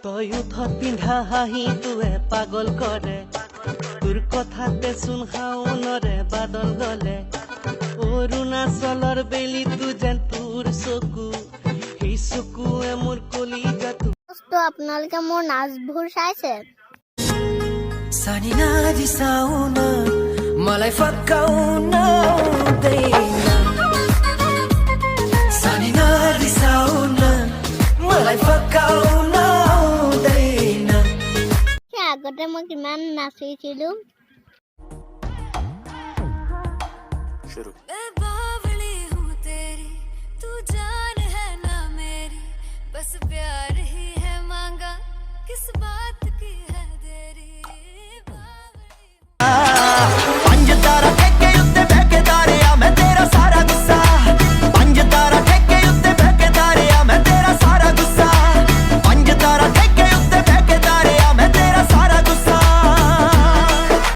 তই উঠত পিন্ধা হাঁহি তোৱে পাগল কৰে তোৰ কথাতে চোন শাওনৰে বাদল গলে অৰুণাচলৰ বেলিটো যেন তোৰ চকু সেই চকুৱে মোৰ কলিজাটো আপোনালোকে মোৰ নাচবোৰ চাইছে Sani nadi sauna malai fakauna deina Sani nadi sauna malai fakauna deina আগতে মই কিমান নাচিছিলো शुरू मैं बावली हूँ तेरी तू जान है ना मेरी बस प्यार